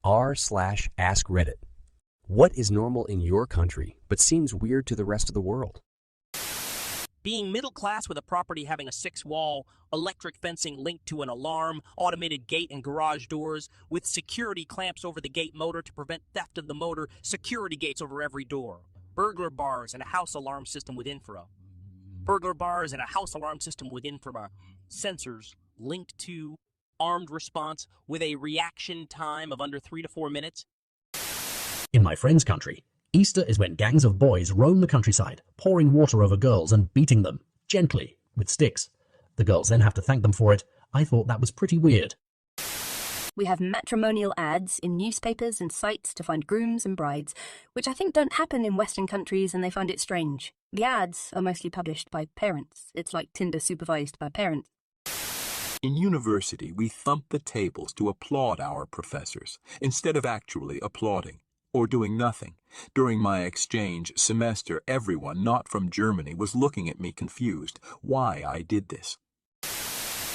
r/askreddit. What is normal in your country but seems weird to the rest of the world? Being middle class with a property having a 6-wall, electric fencing linked to an alarm, automated gate and garage doors, with security clamps over the gate motor to prevent theft of the motor, security gates over every door. Burglar bars and a house alarm system with infra. Burglar bars and a house alarm system with infra sensors linked to armed response with a reaction time of under 3 to 4 minutes. In my friend's country, Easter is when gangs of boys roam the countryside, pouring water over girls and beating them, gently, with sticks. The girls then have to thank them for it. I thought that was pretty weird. We have matrimonial ads in newspapers and sites to find grooms and brides, which I think don't happen in Western countries, and they find it strange. The ads are mostly published by parents. It's like Tinder supervised by parents. In university, we thump the tables to applaud our professors, instead of actually applauding, or doing nothing. During my exchange semester, everyone not from Germany was looking at me confused why I did this.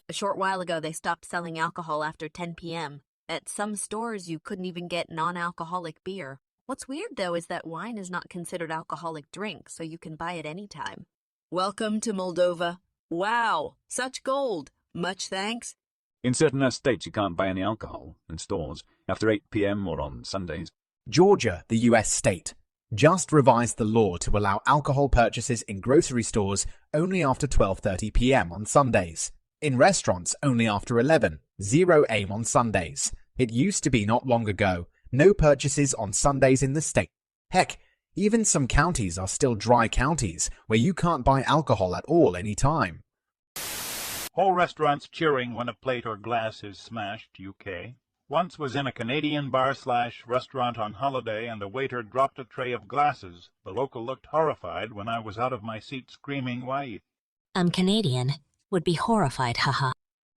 A short while ago, they stopped selling alcohol after 10 p.m. At some stores, you couldn't even get non-alcoholic beer. What's weird, though, is that wine is not considered alcoholic drink, so you can buy it anytime. Welcome to Moldova. Wow, such gold. Much thanks. In certain states, you can't buy any alcohol in stores after 8 p.m. or on Sundays. Georgia, the U.S. state, just revised the law to allow alcohol purchases in grocery stores only after 12:30 p.m. on Sundays. In restaurants, only after 11, 0 a.m. on Sundays. It used to be not long ago, no purchases on Sundays in the state. Heck, even some counties are still dry counties where you can't buy alcohol at all any time. Whole restaurants cheering when a plate or glass is smashed, UK. Once was in a Canadian bar/restaurant on holiday and the waiter dropped a tray of glasses. The local looked horrified when I was out of my seat screaming, "Why?" I'm Canadian. Would be horrified, haha.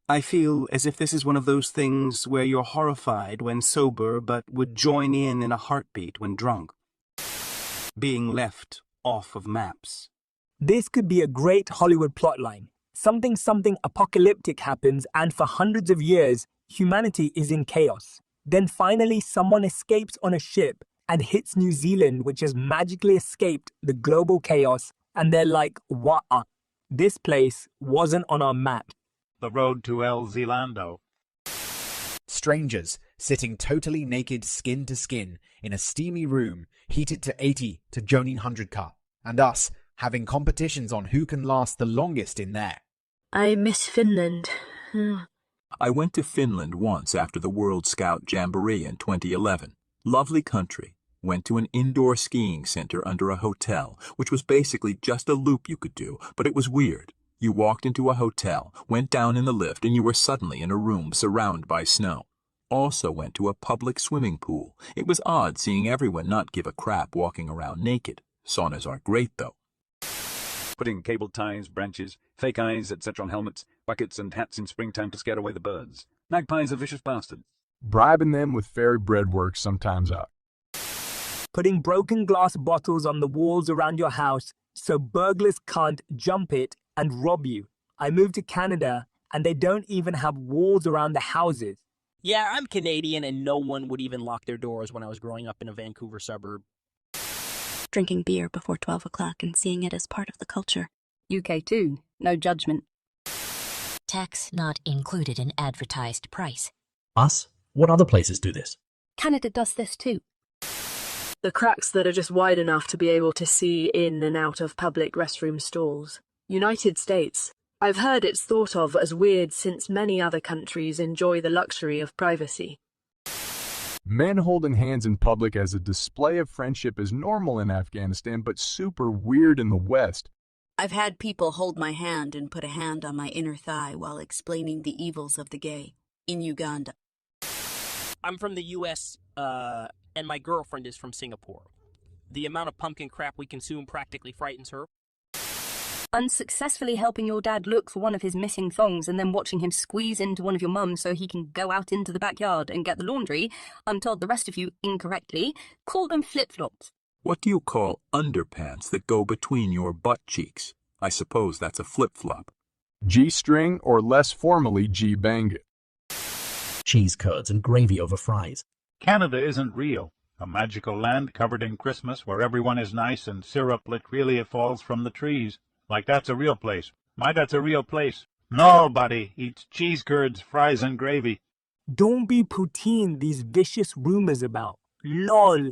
I feel as if this is one of those things where you're horrified when sober but would join in a heartbeat when drunk. Being left off of maps. This could be a great Hollywood plotline. Something apocalyptic happens, and for hundreds of years, humanity is in chaos. Then finally someone escapes on a ship and hits New Zealand, which has magically escaped the global chaos, and they're like, what? This place wasn't on our map. The road to El Zelando. Strangers sitting totally naked skin to skin in a steamy room heated to 80 to Jonin 100K, and us having competitions on who can last the longest in there. I miss Finland. I went to Finland once after the World Scout Jamboree in 2011. Lovely country. Went to an indoor skiing center under a hotel, which was basically just a loop you could do, but it was weird. You walked into a hotel, went down in the lift, and you were suddenly in a room surrounded by snow. Also went to a public swimming pool. It was odd seeing everyone not give a crap walking around naked. Saunas are great, though. Putting cable ties, branches, fake eyes, etc. on helmets, buckets and hats in springtime to scare away the birds. Magpies are vicious bastards. Bribing them with fairy bread works sometimes out. Putting broken glass bottles on the walls around your house so burglars can't jump it and rob you. I moved to Canada and they don't even have walls around the houses. Yeah, I'm Canadian and no one would even lock their doors when I was growing up in a Vancouver suburb. Drinking beer before 12 o'clock and seeing it as part of the culture. UK too, no judgment. Tax not included in advertised price. Us? What other places do this? Canada does this too. The cracks that are just wide enough to be able to see in and out of public restroom stalls. United States. I've heard it's thought of as weird since many other countries enjoy the luxury of privacy. Men holding hands in public as a display of friendship is normal in Afghanistan, but super weird in the West. I've had people hold my hand and put a hand on my inner thigh while explaining the evils of the gay in Uganda. I'm from the U.S., and my girlfriend is from Singapore. The amount of pumpkin crap we consume practically frightens her. Unsuccessfully helping your dad look for one of his missing thongs and then watching him squeeze into one of your mums so he can go out into the backyard and get the laundry. I'm told the rest of you, incorrectly, call them flip-flops. What do you call underpants that go between your butt cheeks? I suppose that's a flip-flop. G-string, or less formally G-bangit. Cheese curds and gravy over fries. Canada isn't real. A magical land covered in Christmas where everyone is nice and syrup really falls from the trees. Like that's a real place. That's a real place. Nobody eats cheese curds, fries, and gravy. Don't be putting these vicious rumors about. LOL.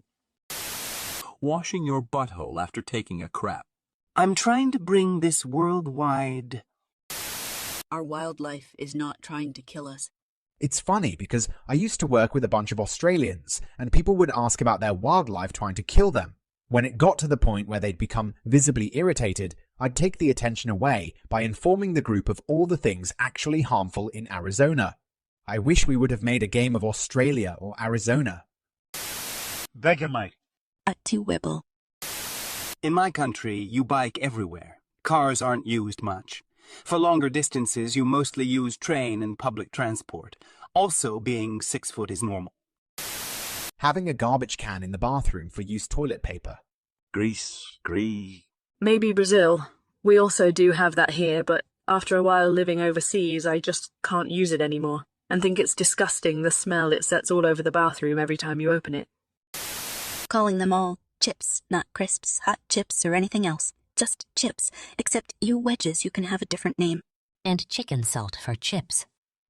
Washing your butthole after taking a crap. I'm trying to bring this worldwide. Our wildlife is not trying to kill us. It's funny because I used to work with a bunch of Australians, and people would ask about their wildlife trying to kill them. When it got to the point where they'd become visibly irritated, I'd take the attention away by informing the group of all the things actually harmful in Arizona. I wish we would have made a game of Australia or Arizona. Vegemite. To Wibble. In my country, you bike everywhere. Cars aren't used much. For longer distances, you mostly use train and public transport. Also, being 6 foot is normal. Having a garbage can in the bathroom for used toilet paper. Greece. Maybe Brazil. We also do have that here, but after a while living overseas, I just can't use it anymore, and think it's disgusting the smell it sets all over the bathroom every time you open it. Calling them all chips, not crisps, hot chips, or anything else. Just chips, except you wedges, you can have a different name. And chicken salt for chips.